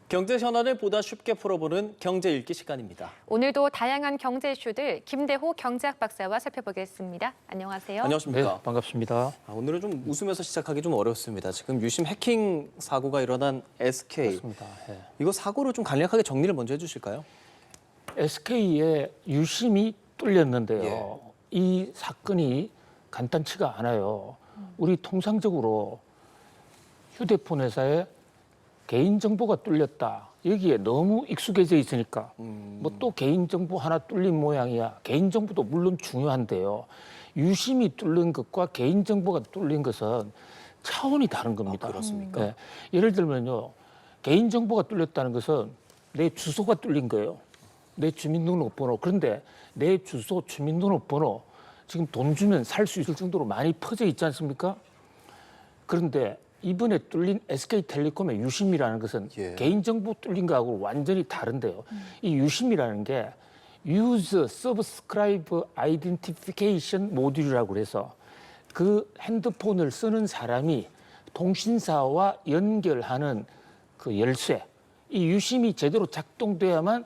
경제 현안을 보다 쉽게 풀어보는 경제 읽기 시간입니다. 오늘도 다양한 경제 이슈들 김대호 경제학 박사와 살펴보겠습니다. 안녕하세요. 안녕하십니까? 네, 반갑습니다. 오늘은 좀 웃으면서 시작하기 좀 어렵습니다. 지금 유심 해킹 사고가 일어난 SK. 그렇습니다. 예. 이거 사고를 좀 간략하게 정리를 먼저 해주실까요? SK의 유심이 뚫렸는데요. 예. 이 사건이 간단치가 않아요. 우리 통상적으로 휴대폰 회사에 개인정보가 뚫렸다. 여기에 너무 익숙해져 있으니까 뭐 또 개인정보 하나 뚫린 모양이야. 개인정보도 물론 중요한데요. 유심이 뚫린 것과 개인정보가 뚫린 것은 차원이 다른 겁니다. 그렇습니까? 네. 예를 들면요. 개인정보가 뚫렸다는 것은 내 주소가 뚫린 거예요. 내 주민등록번호. 그런데 내 주소, 주민등록번호 지금 돈 주면 살 수 있을 정도로 많이 퍼져 있지 않습니까? 그런데 이번에 뚫린 SK텔레콤의 유심이라는 것은 예. 개인정보 뚫린 거하고 완전히 다른데요. 이 유심이라는 게 User Subscribe Identification 모듈이라고 그래서 그 핸드폰을 쓰는 사람이 통신사와 연결하는 그 열쇠, 이 유심이 제대로 작동돼야만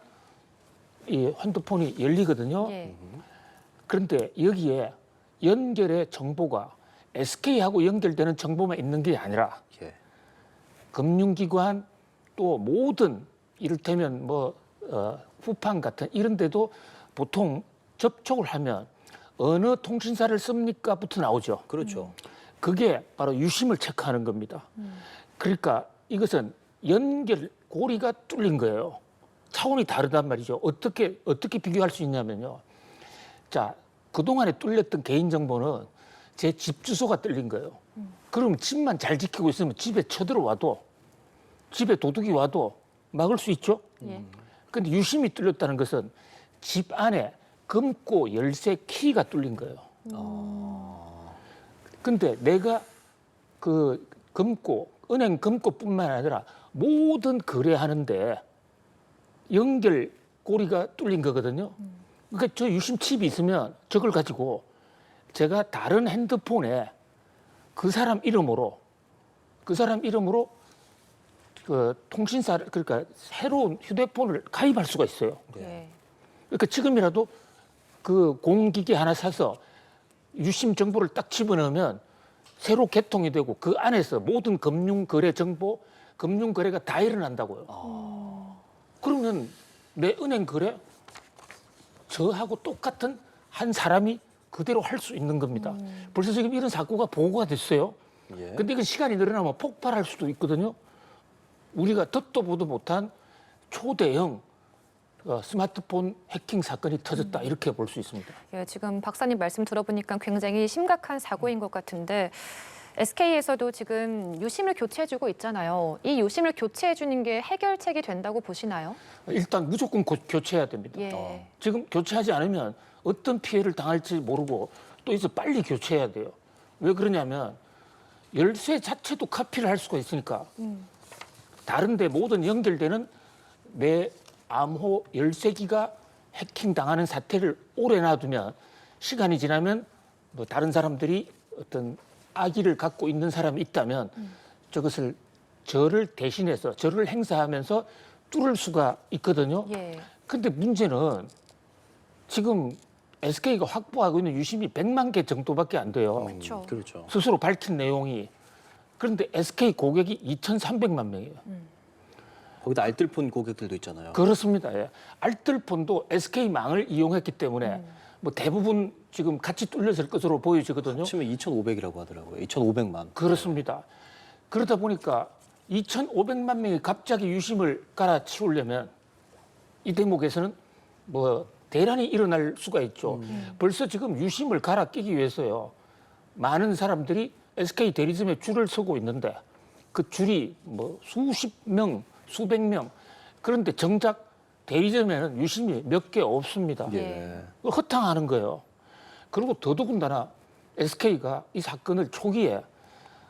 이 핸드폰이 열리거든요. 예. 그런데 여기에 연결의 정보가 SK하고 연결되는 정보만 있는 게 아니라 예. 금융기관 또 모든 이를테면 후판 같은 이런 데도 보통 접촉을 하면 어느 통신사를 씁니까?부터 나오죠. 그렇죠. 그게 바로 유심을 체크하는 겁니다. 그러니까 이것은 연결 고리가 뚫린 거예요. 차원이 다르단 말이죠. 어떻게 비교할 수 있냐면요. 자, 그동안에 뚫렸던 개인정보는 제 집 주소가 뚫린 거예요. 그럼 집만 잘 지키고 있으면 집에 쳐들어와도 집에 도둑이 와도 막을 수 있죠. 예. 근데 유심이 뚫렸다는 것은 집 안에 금고 열쇠 키가 뚫린 거예요. 근데 내가 그 은행 금고뿐만 아니라 모든 거래하는데 연결 고리가 뚫린 거거든요. 그러니까 저 유심 칩이 있으면 저걸 가지고 제가 다른 핸드폰에 그 사람 이름으로 그 통신사를 그러니까 새로운 휴대폰을 가입할 수가 있어요. 예. 그러니까 지금이라도 그 공기계 하나 사서 유심 정보를 딱 집어넣으면 새로 개통이 되고 그 안에서 모든 금융거래 정보, 금융거래가 다 일어난다고요. 그러면 내 은행 거래 저하고 똑같은 한 사람이 그대로 할 수 있는 겁니다. 벌써 지금 이런 사고가 보고가 됐어요. 예. 근데 이건 시간이 늘어나면 폭발할 수도 있거든요. 우리가 듣도 보도 못한 초대형 스마트폰 해킹 사건이 터졌다 이렇게 볼 수 있습니다. 예, 지금 박사님 말씀 들어보니까 굉장히 심각한 사고인 것 같은데 SK에서도 지금 유심을 교체해주고 있잖아요. 이 유심을 교체해주는 게 해결책이 된다고 보시나요? 일단 무조건 교체해야 됩니다. 예. 지금 교체하지 않으면 어떤 피해를 당할지 모르고 또 이제 빨리 교체해야 돼요. 왜 그러냐면 열쇠 자체도 카피를 할 수가 있으니까 다른데 모든 연결되는 내 암호 열쇠기가 해킹당하는 사태를 오래 놔두면 시간이 지나면 뭐 다른 사람들이 어떤 악의를 갖고 있는 사람이 있다면 저것을 저를 대신해서 저를 행사하면서 뚫을 수가 있거든요. 예. 근데 문제는 지금 SK가 확보하고 있는 유심이 100만 개 정도밖에 안 돼요. 그렇죠. 그렇죠. 스스로 밝힌 내용이. 그런데 SK 고객이 2,300만 명이에요. 거기다 알뜰폰 고객들도 있잖아요. 그렇습니다. 예. 알뜰폰도 SK망을 이용했기 때문에 뭐 대부분 지금 같이 뚫렸을 것으로 보여지거든요. 치면 2,500이라고 하더라고요. 2,500만. 그렇습니다. 그러다 보니까 2,500만 명이 갑자기 유심을 갈아치우려면 이 대목에서는 뭐 대란이 일어날 수가 있죠. 벌써 지금 유심을 갈아 끼기 위해서요. 많은 사람들이 SK 대리점에 줄을 서고 있는데 그 줄이 뭐 수십 명, 수백 명. 그런데 정작 대리점에는 유심이 몇 개 없습니다. 예. 허탕하는 거예요. 그리고 더더군다나 SK가 이 사건을 초기에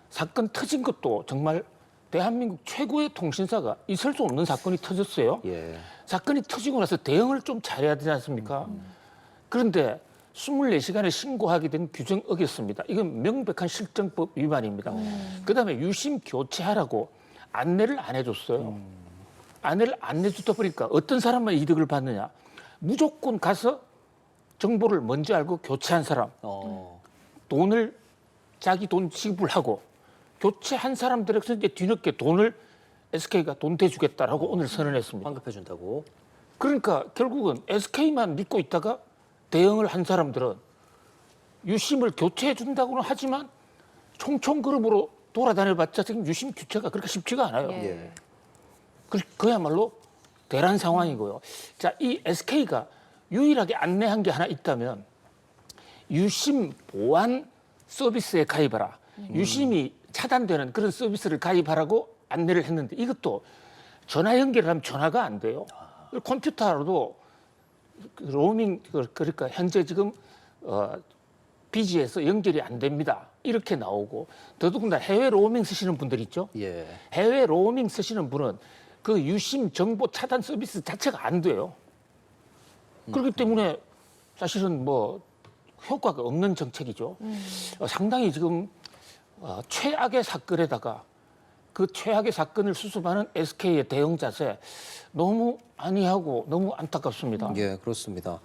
사건 터진 것도 정말 대한민국 최고의 통신사가 있을 수 없는 사건이 터졌어요. 예. 사건이 터지고 나서 대응을 좀 잘해야 되지 않습니까? 그런데 24시간에 신고하게 된 규정 어겼습니다. 이건 명백한 실정법 위반입니다. 그다음에 유심 교체하라고 안내를 안 해줬어요. 안내를 안 내주다 보니까 어떤 사람만 이득을 받느냐. 무조건 가서 정보를 먼저 알고 교체한 사람, 돈을 자기 돈 지불하고 교체한 사람들에게서 이제 뒤늦게 돈을 SK가 돈 대주겠다라고 오늘 선언했습니다. 환급해준다고. 그러니까 결국은 SK만 믿고 있다가 대응을 한 사람들은 유심을 교체해 준다고는 하지만 총총 그룹으로 돌아다녀봤자 지금 유심 교체가 그렇게 쉽지가 않아요. 예. 그야말로 대란 상황이고요. 자, 이 SK가 유일하게 안내한 게 하나 있다면 유심 보안 서비스에 가입하라. 유심이 차단되는 그런 서비스를 가입하라고 안내를 했는데 이것도 전화 연결을 하면 전화가 안 돼요. 컴퓨터로도 로밍 그러니까 현재 지금 비지에서 연결이 안 됩니다. 이렇게 나오고 더더군다나 해외 로밍 쓰시는 분들 있죠. 예. 해외 로밍 쓰시는 분은 그 유심 정보 차단 서비스 자체가 안 돼요. 그렇기 때문에 사실은 뭐 효과가 없는 정책이죠. 상당히 지금 최악의 사건에다가 그 최악의 사건을 수습하는 SK의 대응 자세 너무 안이하고 너무 안타깝습니다. 예, 그렇습니다.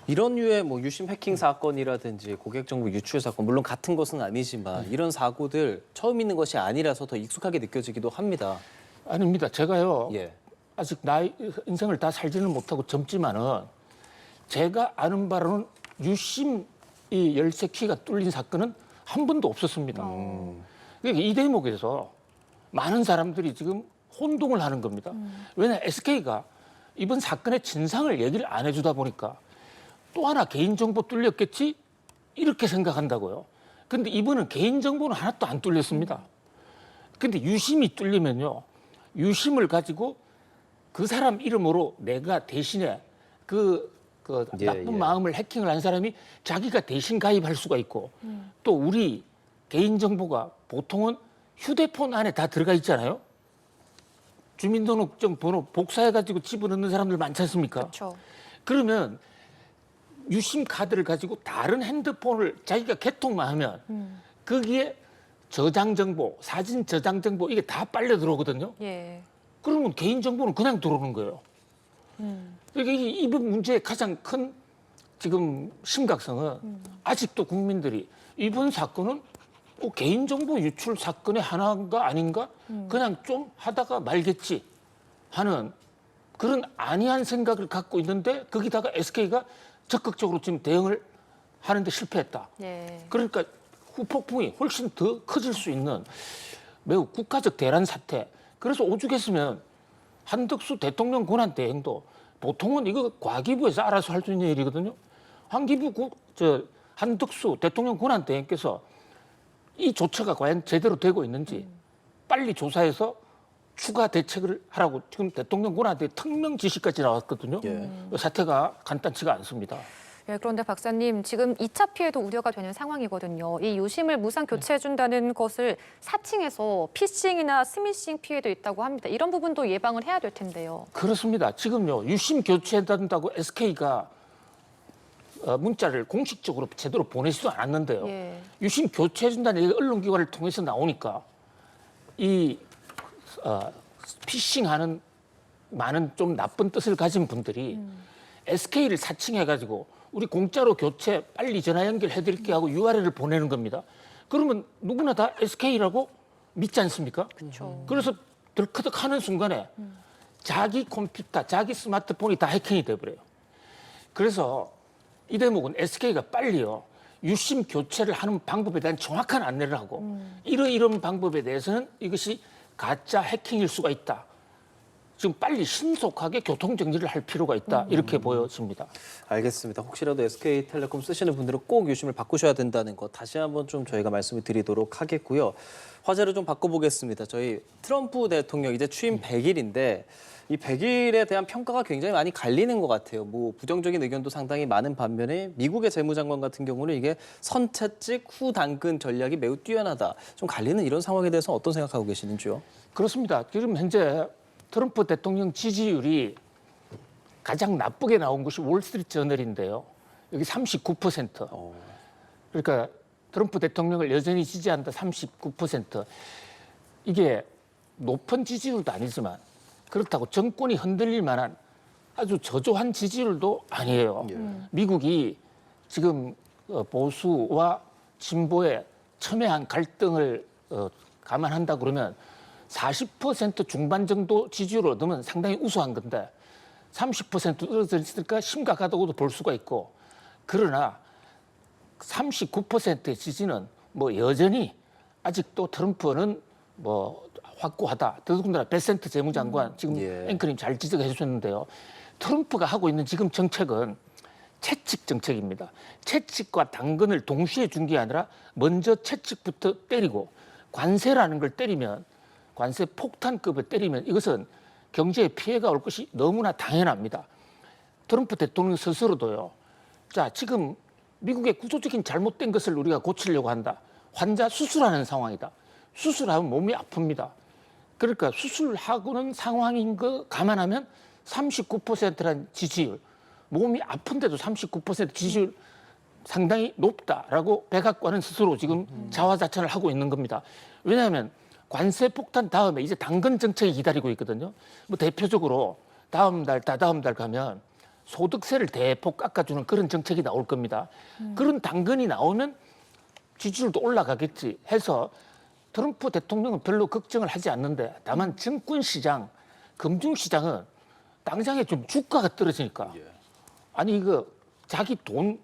이런 류의 뭐 유심 해킹 사건이라든지 고객 정보 유출 사건, 물론 같은 것은 아니지만 이런 사고들 처음 있는 것이 아니라서 더 익숙하게 느껴지기도 합니다. 아닙니다. 제가요 예. 아직 나이 인생을 다 살지는 못하고 젊지만은 제가 아는 바로는 유심 이 열쇠 키가 뚫린 사건은 한 번도 없었습니다. 그러니까 이 대목에서 많은 사람들이 지금 혼동을 하는 겁니다. 왜냐 SK가 이번 사건의 진상을 얘기를 안 해주다 보니까 또 하나 개인정보 뚫렸겠지 이렇게 생각한다고요. 근데 이번은 개인정보는 하나도 안 뚫렸습니다. 근데 유심이 뚫리면요. 유심을 가지고 그 사람 이름으로 내가 대신에 그 예, 나쁜 예. 마음을 해킹을 한 사람이 자기가 대신 가입할 수가 있고 또 우리 개인정보가 보통은 휴대폰 안에 다 들어가 있잖아요. 주민등록증 번호 복사해가지고 집어넣는 사람들 많지 않습니까? 그렇죠. 그러면 유심 카드를 가지고 다른 핸드폰을 자기가 개통만 하면 거기에 저장 정보, 사진 저장 정보 이게 다 빨려 들어오거든요. 예. 그러면 개인 정보는 그냥 들어오는 거예요. 그러니까 이 문제의 가장 큰 지금 심각성은 아직도 국민들이 이번 사건은 개인정보 유출 사건의 하나가 아닌가? 그냥 좀 하다가 말겠지 하는 그런 안이한 생각을 갖고 있는데 거기다가 SK가 적극적으로 지금 대응을 하는데 실패했다. 예. 그러니까 후폭풍이 훨씬 더 커질 수 있는 매우 국가적 대란 사태. 그래서 오죽했으면 한덕수 대통령 권한 대행도 보통은 이거 과기부에서 알아서 할 수 있는 일이거든요. 한덕수 대통령 권한 대행께서 이 조처가 과연 제대로 되고 있는지 빨리 조사해서 추가 대책을 하라고 지금 대통령 권한대 특명 지시까지 나왔거든요. 예. 사태가 간단치가 않습니다. 예, 그런데 박사님, 지금 2차 피해도 우려가 되는 상황이거든요. 이 유심을 무상 교체해준다는 것을 사칭해서 피싱이나 스미싱 피해도 있다고 합니다. 이런 부분도 예방을 해야 될 텐데요. 그렇습니다. 지금요 유심 교체한다고 SK가 문자를 공식적으로 제대로 보내지도 않았는데요. 예. 유심 교체해준다는 얘기가 언론기관을 통해서 나오니까 이 피싱하는 많은 좀 나쁜 뜻을 가진 분들이 SK를 사칭해가지고 우리 공짜로 교체 빨리 전화 연결해드릴게 하고 URL을 보내는 겁니다. 그러면 누구나 다 SK라고 믿지 않습니까? 그렇죠. 그래서 덜커덕 하는 순간에 자기 컴퓨터, 자기 스마트폰이 다 해킹이 돼버려요. 그래서 이 대목은 SK가 빨리요. 유심 교체를 하는 방법에 대한 정확한 안내를 하고 이런 방법에 대해서는 이것이 가짜 해킹일 수가 있다. 지금 빨리 신속하게 교통정리를 할 필요가 있다. 이렇게 보여집니다. 알겠습니다. 혹시라도 SK텔레콤 쓰시는 분들은 꼭 유심을 바꾸셔야 된다는 거 다시 한번 좀 저희가 말씀을 드리도록 하겠고요. 화제를 좀 바꿔보겠습니다. 저희 트럼프 대통령 이제 취임 100일인데 이 100일에 대한 평가가 굉장히 많이 갈리는 것 같아요. 뭐 부정적인 의견도 상당히 많은 반면에 미국의 재무장관 같은 경우는 이게 선채찍 후 당근 전략이 매우 뛰어나다. 좀 갈리는 이런 상황에 대해서 어떤 생각하고 계시는지요? 그렇습니다. 지금 현재 트럼프 대통령 지지율이 가장 나쁘게 나온 것이 월스트리트 저널인데요. 여기 39%. 그러니까 트럼프 대통령을 여전히 지지한다 39%. 이게 높은 지지율도 아니지만 그렇다고 정권이 흔들릴 만한 아주 저조한 지지율도 아니에요. 미국이 지금 보수와 진보의 첨예한 갈등을 감안한다 그러면 40% 중반 정도 지지율을 얻으면 상당히 우수한 건데 30% 떨어졌으니까 심각하다고도 볼 수가 있고, 그러나 39%의 지지는 뭐 여전히 아직도 트럼프는 뭐 확고하다. 더군다나 베센트 재무장관 지금 예. 앵커님 잘 지적해 주셨는데요. 트럼프가 하고 있는 지금 정책은 채찍 정책입니다. 채찍과 당근을 동시에 준 게 아니라 먼저 채찍부터 때리고, 관세라는 걸 때리면, 관세 폭탄급을 때리면 이것은 경제에 피해가 올 것이 너무나 당연합니다. 트럼프 대통령 스스로도요. 자, 지금 미국의 구조적인 잘못된 것을 우리가 고치려고 한다. 환자 수술하는 상황이다. 수술하면 몸이 아픕니다. 그러니까 수술하고는 상황인 거 감안하면 39%란 지지율, 몸이 아픈데도 39% 지지율 상당히 높다라고 백악관은 스스로 지금 자화자찬을 하고 있는 겁니다. 왜냐하면 관세 폭탄 다음에 이제 당근 정책이 기다리고 있거든요. 뭐 대표적으로 다음 달, 다다음 달 가면 소득세를 대폭 깎아주는 그런 정책이 나올 겁니다. 그런 당근이 나오면 지지율도 올라가겠지 해서 트럼프 대통령은 별로 걱정을 하지 않는데, 다만 증권시장, 금융시장은 당장에 좀 주가가 떨어지니까, 아니 이거 자기 돈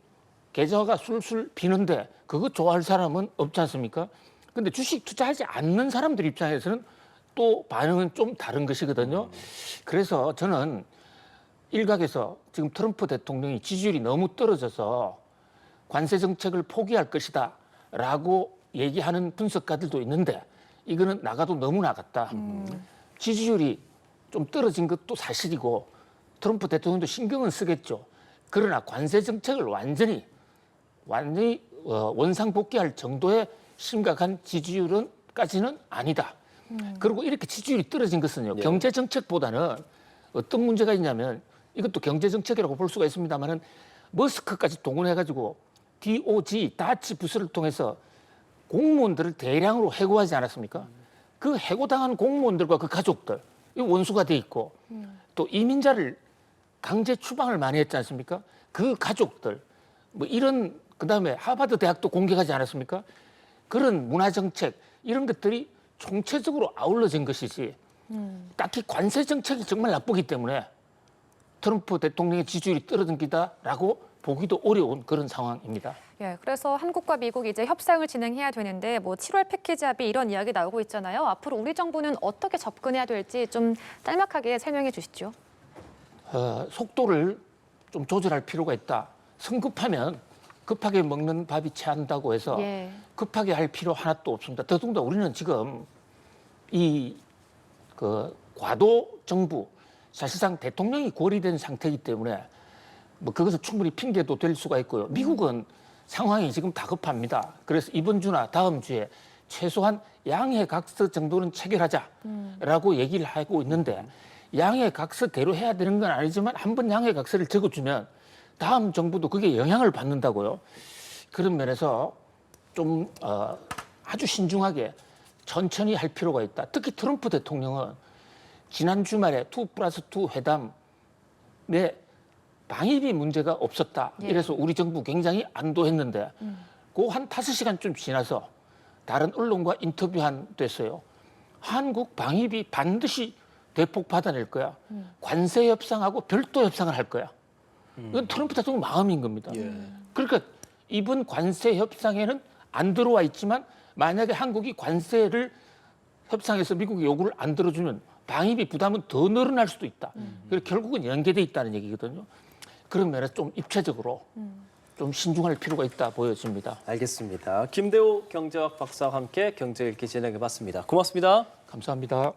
계좌가 술술 비는데 그거 좋아할 사람은 없지 않습니까? 근데 주식 투자하지 않는 사람들 입장에서는 또 반응은 좀 다른 것이거든요. 그래서 저는 일각에서 지금 트럼프 대통령이 지지율이 너무 떨어져서 관세 정책을 포기할 것이다 라고 얘기하는 분석가들도 있는데, 이거는 나가도 너무 나갔다. 지지율이 좀 떨어진 것도 사실이고 트럼프 대통령도 신경은 쓰겠죠. 그러나 관세 정책을 완전히 원상복귀할 정도의 심각한 지지율은까지는 아니다. 그리고 이렇게 지지율이 떨어진 것은요, 경제 정책보다는 어떤 문제가 있냐면, 이것도 경제 정책이라고 볼 수가 있습니다만은 머스크까지 동원해가지고 DOG 다치 부서를 통해서 공무원들을 대량으로 해고하지 않았습니까? 그 해고당한 공무원들과 그 가족들, 이 원수가 돼 있고, 또 이민자를 강제 추방을 많이 했지 않습니까? 그 가족들, 뭐 이런, 그다음에 하버드 대학도 공격하지 않았습니까? 그런 문화 정책, 이런 것들이 총체적으로 아울러진 것이지, 딱히 관세 정책이 정말 나쁘기 때문에 트럼프 대통령의 지지율이 떨어진 기다라고 보기도 어려운 그런 상황입니다. 예, 그래서 한국과 미국이 이제 협상을 진행해야 되는데 뭐 7월 패키지 합의 이런 이야기 나오고 있잖아요. 앞으로 우리 정부는 어떻게 접근해야 될지 좀 짤막하게 설명해 주시죠. 속도를 좀 조절할 필요가 있다. 성급하면 급하게 먹는 밥이 체한다고 해서 예. 급하게 할 필요 하나도 없습니다. 더더군다나 우리는 지금 이 과도 정부, 사실상 대통령이 고리된 상태이기 때문에 뭐 그것은 충분히 핑계도 될 수가 있고요. 미국은 상황이 지금 다급합니다. 그래서 이번 주나 다음 주에 최소한 양해 각서 정도는 체결하자라고 얘기를 하고 있는데, 양해 각서대로 해야 되는 건 아니지만 한번 양해 각서를 적어주면 다음 정부도 그게 영향을 받는다고요. 그런 면에서 좀 아주 신중하게 천천히 할 필요가 있다. 특히 트럼프 대통령은 지난 주말에 2+2 회담에 방위비 문제가 없었다. 예. 이래서 우리 정부 굉장히 안도했는데 그 한 5시간쯤 지나서 다른 언론과 인터뷰한 됐어요. 한국 방위비 반드시 대폭 받아낼 거야. 관세 협상하고 별도 협상을 할 거야. 이건 트럼프 대통령 마음인 겁니다. 그러니까 이번 관세 협상에는 안 들어와 있지만 만약에 한국이 관세를 협상해서 미국이 요구를 안 들어주면 방위비 부담은 더 늘어날 수도 있다. 그래서 결국은 연계돼 있다는 얘기거든요. 그런 면에서 좀 입체적으로 좀 신중할 필요가 있다 보여집니다. 알겠습니다. 김대호 경제학 박사와 함께 경제 읽기 진행해봤습니다. 고맙습니다. 감사합니다.